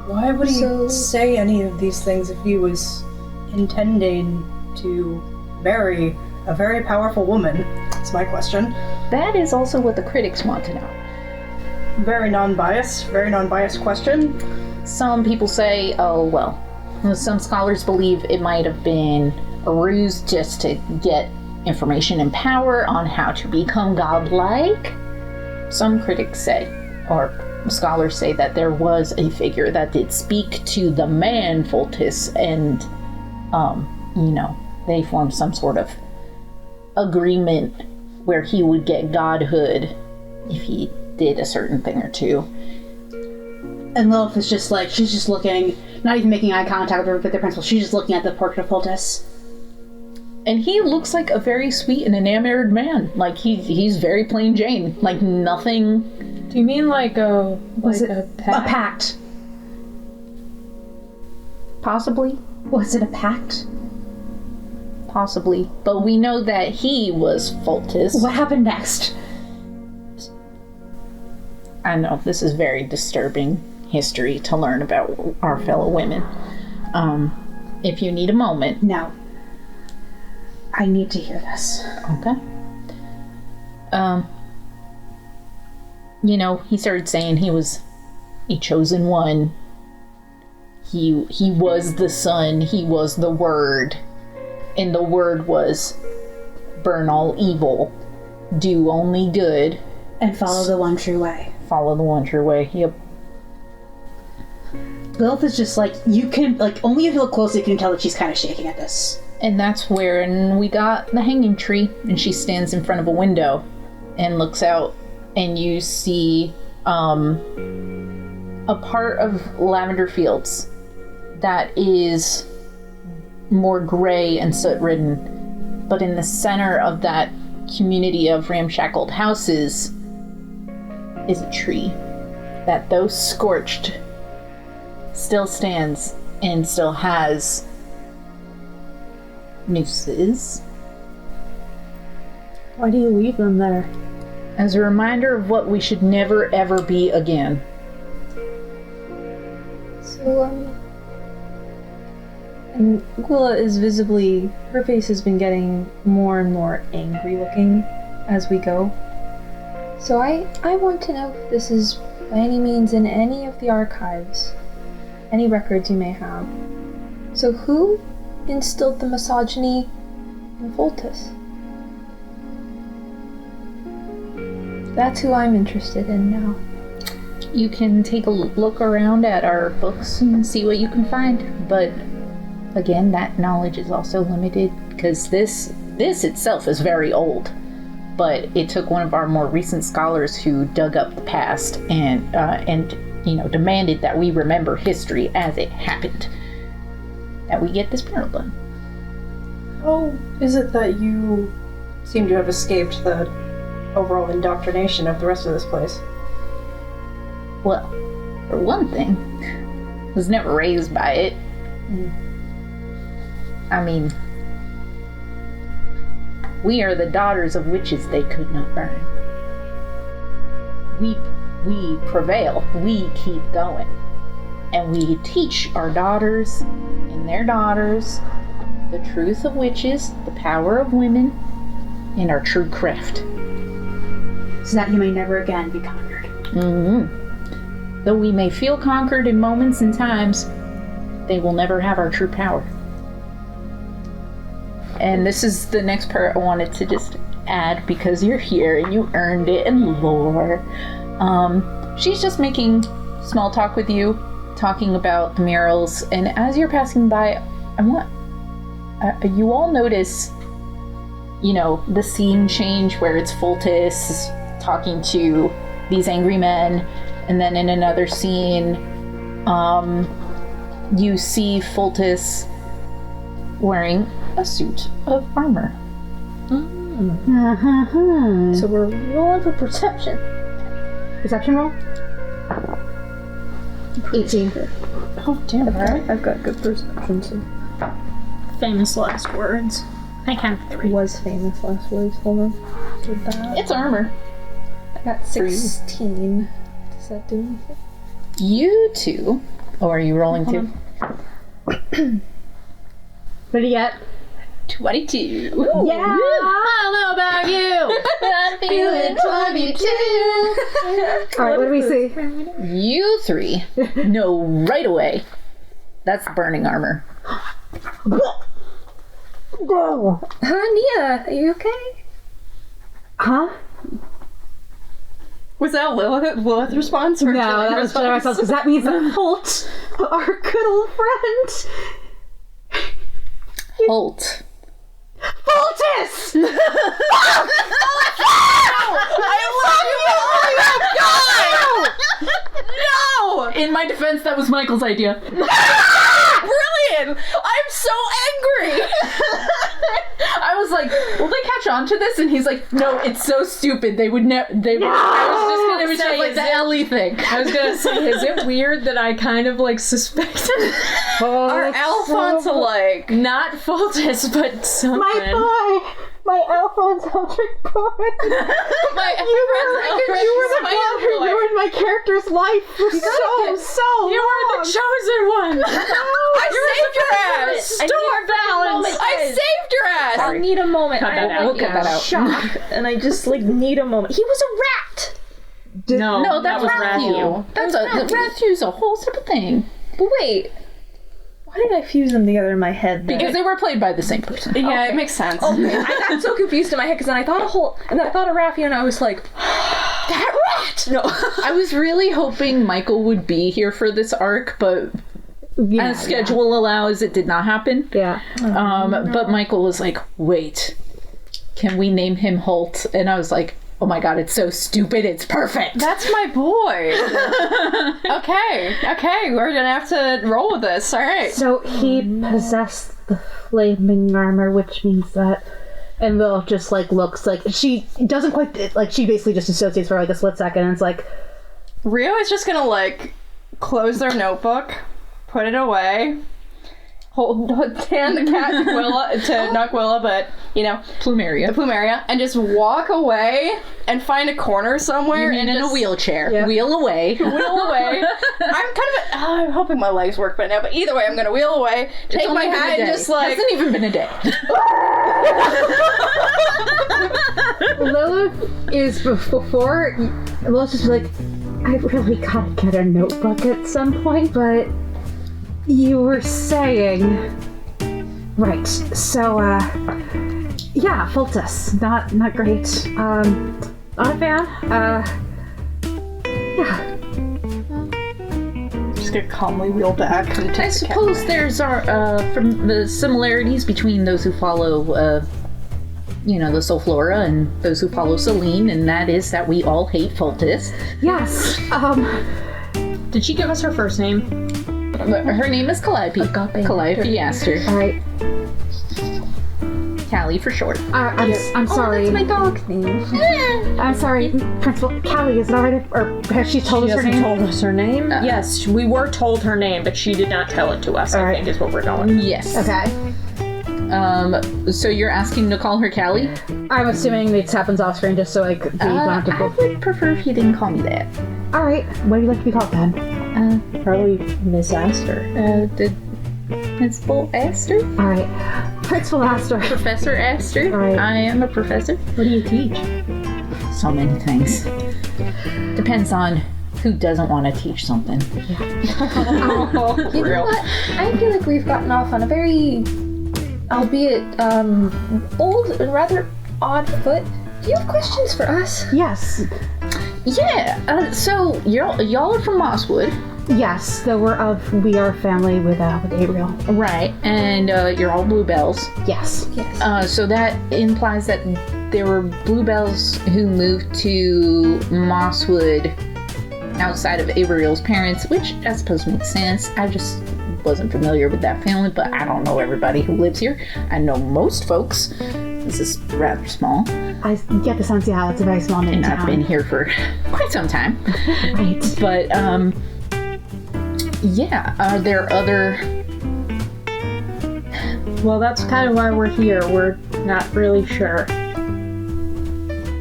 Why would he say any of these things if he was intending to marry a very powerful woman? That's my question. That is also what the critics want to know. Very non-biased question. Some people say, oh, well, some scholars believe it might have been a ruse just to get information and power on how to become godlike. Some critics say, or scholars say, that there was a figure that did speak to the man Pholtus and they formed some sort of agreement where he would get godhood if he did a certain thing or two. And Lilith is just like, she's just looking, not even making eye contact with the principal, she's just looking at the portrait of Pholtus. And he looks like a very sweet and enamored man. Like, he's very plain Jane. Like, nothing... Do you mean like a pact? A pact. Possibly? Was it a pact? Possibly. But we know that he was Pholtus. What happened next? I know, this is very disturbing history to learn about our fellow women. If you need a moment. No. I need to hear this. Okay. He started saying he was a chosen one. He was the Son, he was the Word. And the Word was burn all evil, do only good. And follow the one true way. Follow the one true way, yep. Lilith is just like, you can, like, only if you look closely you can tell that she's kind of shaking at this. And that's where we got the hanging tree, and she stands in front of a window and looks out, and you see a part of Lavender Fields that is more gray and soot-ridden, but in the center of that community of ramshackled houses is a tree that, though scorched, still stands and still has nooses. Why do you leave them there? As a reminder of what we should never ever be again. So, and Gwilla is visibly, her face has been getting more and more angry looking as we go. So I want to know if this is by any means in any of the archives, any records you may have. So who instilled the misogyny in Pholtus? That's who I'm interested in now. You can take a look around at our books and see what you can find, but again, that knowledge is also limited because this itself is very old, but it took one of our more recent scholars who dug up the past and demanded that we remember history as it happened, that we get this mural done. How is it that you seem to have escaped the overall indoctrination of the rest of this place? Well, for one thing, I was never raised by it. I mean, we are the daughters of witches they could not burn. We prevail. We keep going. And we teach our daughters and their daughters the truth of witches, the power of women, and our true craft. So that you may never again be conquered. Mm-hmm. Though we may feel conquered in moments and times, they will never have our true power. And this is the next part I wanted to just add because you're here and you earned it in lore. She's just making small talk with you, talking about the murals, and as you're passing by, you all notice, the scene change where it's Pholtus talking to these angry men, and then in another scene, you see Pholtus wearing a suit of armor. So we're rolling for perception. Perception roll? 18. Oh, damn, alright. I've got good perception, too. Famous last words. I count 3. Was famous last words, hold on. Did that. It's armor. I got 16. Does that do anything? You two. Oh, are you rolling too? What do you get? 22. Yeah! I don't know about you! I'm feeling 22. Alright, what do we see? You three know right away. That's burning armor. Whoa! Nia, are you okay? Huh? Was that Lilith's response? Or No, Jillian's that was Jedi response, because that means that Holt, our good old friend, Holt. Pholtus! No! In my defense, that was Michael's idea. Brilliant! I'm so angry! I was like, will they catch on to this? And he's like, no, it's so stupid. They would never. They. No! I was just gonna say like the Ellie thing. I was gonna say, is it weird that I kind of like suspected Our Alphonse alike. not Pholtus, but something? My Alphonse Eldrick boy. My You were the one who ruined my character's life for so long. You were the chosen one. I saved your ass! Store balance. I saved your ass! I need a moment. Cut that I'm out. We'll cut that out. shocked, and I just like need a moment. He was a rat. No, No, that that's was Matthew. Matthew. That's Matthew's a whole separate thing. But wait, why did I fuse them together in my head? Then? Because they were played by the same person. Yeah, it makes sense. Okay, I got so confused in my head because then I thought and then I thought of Raffi, and I was like, that rat. No, I was really hoping Michael would be here for this arc, but as schedule allows, it did not happen. Yeah. But Michael was like, wait, can we name him Holt? And I was like, oh my god, it's so stupid, it's perfect. That's my boy. Okay, we're gonna have to roll with this. All right. So he possessed the flaming armor, which means that. And Lilith just like looks like she doesn't quite like she basically just associates for like a split second, and it's like Rio is just gonna like close their notebook, put it away, hand the cat to Gwilla, not Gwilla, but you know, Plumeria. the Plumeria, and just walk away and find a corner somewhere And and in just a wheelchair. Yeah. Wheel away. wheel away. I'm hoping my legs work by now, but either way, I'm gonna wheel away, take It's my only been a hat, and day. just like. Hasn't even been a day. Lilith is before Lilith just like I really gotta get a notebook at some point, but you were saying right. So yeah, Pholtus, not great. Not a fan. Yeah. Just gonna calmly wheel back and take I suppose there's from the similarities between those who follow the Solflora and those who follow Selene, and that is that we all hate Pholtus. Yes. Did she give us her first name? Her name is Calliope. Calliope Aster. All right. Callie for short. I'm sorry. that's my dog's name. I'm sorry, Principal. Callie, is it alright or has she told us her name? told us her name. Yes, we were told her name, but she did not tell it to us. I think is what we're going. Yes. Okay. So you're asking to call her Callie? I'm assuming this happens off screen just so like we don't have to I go. would prefer if you didn't call me that. Alright, what do you like to be called then? Probably Miss Aster. The Principal Aster? Alright. Principal Aster. Professor Aster? Right. I am a professor. What do you teach? So many things. Depends on who doesn't want to teach something. You know what? I feel like we've gotten off on a very, albeit old and rather odd foot. Do you have questions for us? Yes. Yeah, so y'all are from Mosswood. Yes, though we are family with Ariel. Right. And you're all Bluebells. Yes. Yes. So that implies that there were Bluebells who moved to Mosswood outside of Ariel's parents, which I suppose makes sense. I just wasn't familiar with that family, but I don't know everybody who lives here. I know most folks. This is rather small. I get the sense, yeah, it's a very small And town. I've been here for quite some time. Right. But, yeah, are there other... Well, that's kind of why we're here. We're not really sure.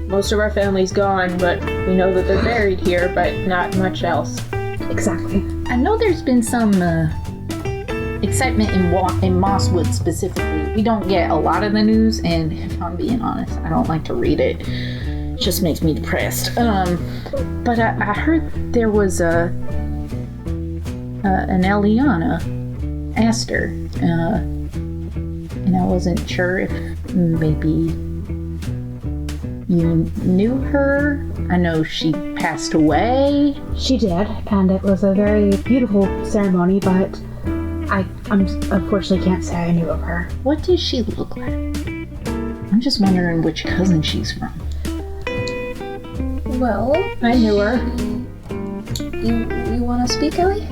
Most of our family's gone, but we know that they're buried here, but not much else. Exactly. I know there's been some excitement in Mosswood specifically. We don't get a lot of the news, and if I'm being honest, I don't like to read it. It just makes me depressed. But I heard there was an Eliana Aster, and I wasn't sure if maybe you knew her. I know she passed away. She did, and it was a very beautiful ceremony, but I unfortunately can't say I knew of her. What does she look like? I'm just wondering which cousin she's from. Well, I knew her. you want to speak, Ellie?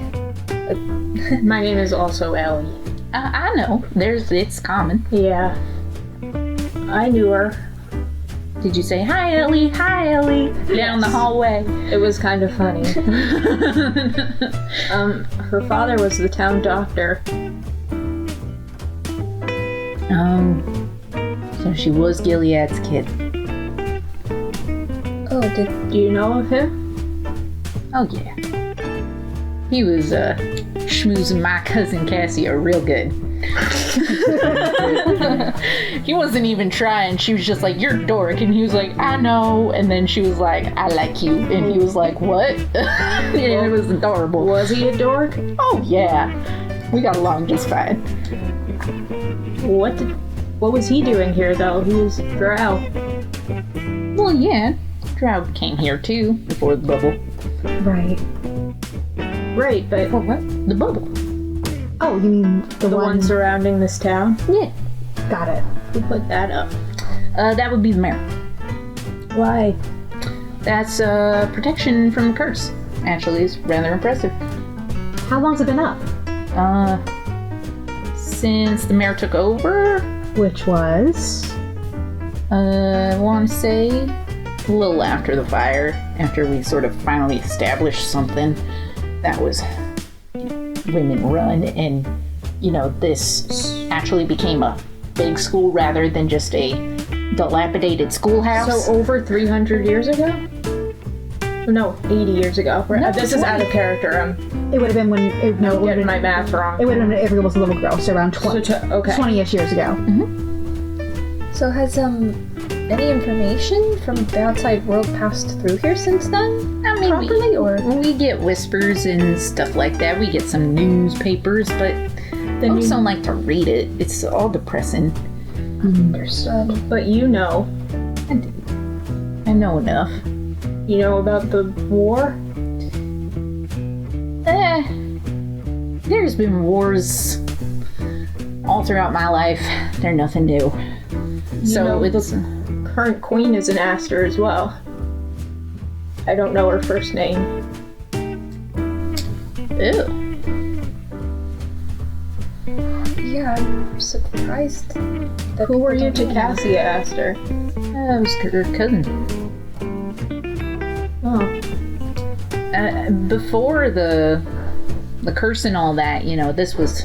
My name is also Ellie. I know. It's common. Yeah. I knew her. Did you say, hi, Ellie, down the hallway? It was kind of funny. Her father was the town doctor. So she was Gilead's kid. Oh, Do you know of him? Oh, yeah. He was, schmoozing my cousin Cassia real good. He wasn't even trying. She was just like, you're a dork. And he was like, I know. And then she was like, I like you. And he was like, what? And it was adorable. Was he a dork? Oh, yeah. We got along just fine. What was he doing here, though? He was Drow. Well, yeah. Drow came here, too, before the bubble. Right. Right, but For what? The bubble. Oh, you mean the one surrounding this town? Yeah. Got it. Who put that up? That would be the mayor. Why? That's, protection from the curse. Actually, it's rather impressive. How long's it been up? Since the mayor took over, Which was? I want to say a little after the fire, after we sort of finally established something that was women run, and this actually became a big school rather than just a dilapidated schoolhouse. So over 300 years ago? No, 80 years ago. No, This is out of character. It would have been when it, no, it would have Getting been my math wrong. It would have been if it was a little girl, so around 20, Okay. 20-ish years ago. so has any information from the outside world passed through here since then? I mean, Properly, or we get whispers and stuff like that. We get some newspapers, but folks don't like to read it. It's all depressing. But you know. I know enough. You know about the war? There's been wars all throughout my life. They're nothing new. So it's The current queen is an Aster as well. I don't know her first name. ew. yeah, I'm surprised. That Who were you to people don't know. Cassia Aster? I was her cousin. Oh. Before the curse and all that, this was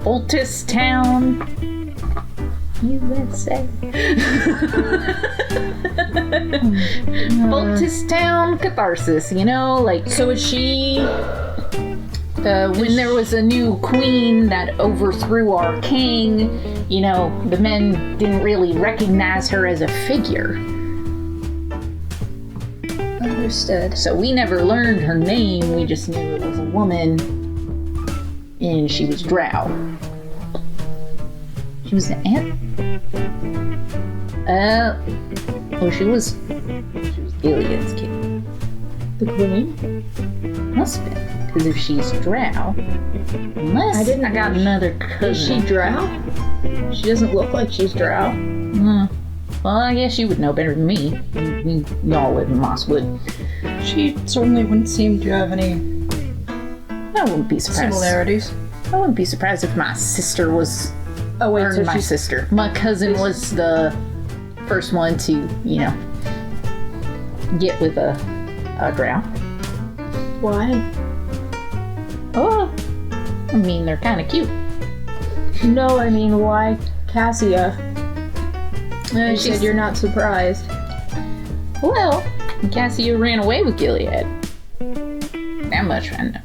Pholtus town, USA. Pholtus town, Catharsis. So is she... When there was a new queen that overthrew our king, the men didn't really recognize her as a figure. Understood. So we never learned her name, we just knew it was a woman, and she was Drow. She was an aunt? She was Gilead's kid. The queen? Must have been, because if she's Drow, unless I got another cousin. Is she Drow? She doesn't look like she's Drow. Well, I guess you would know better than me. Y'all live in Mosswood. She certainly wouldn't seem to have any I wouldn't be surprised. similarities. I wouldn't be surprised if my sister was. Oh wait, Or so my she's... sister. My cousin was the first one to, get with a Drow. Why? Oh, I mean, they're kind of cute. No, I mean, why Cassia? You She's- said you're not surprised. Well, Cassia ran away with Gilead. That much I know.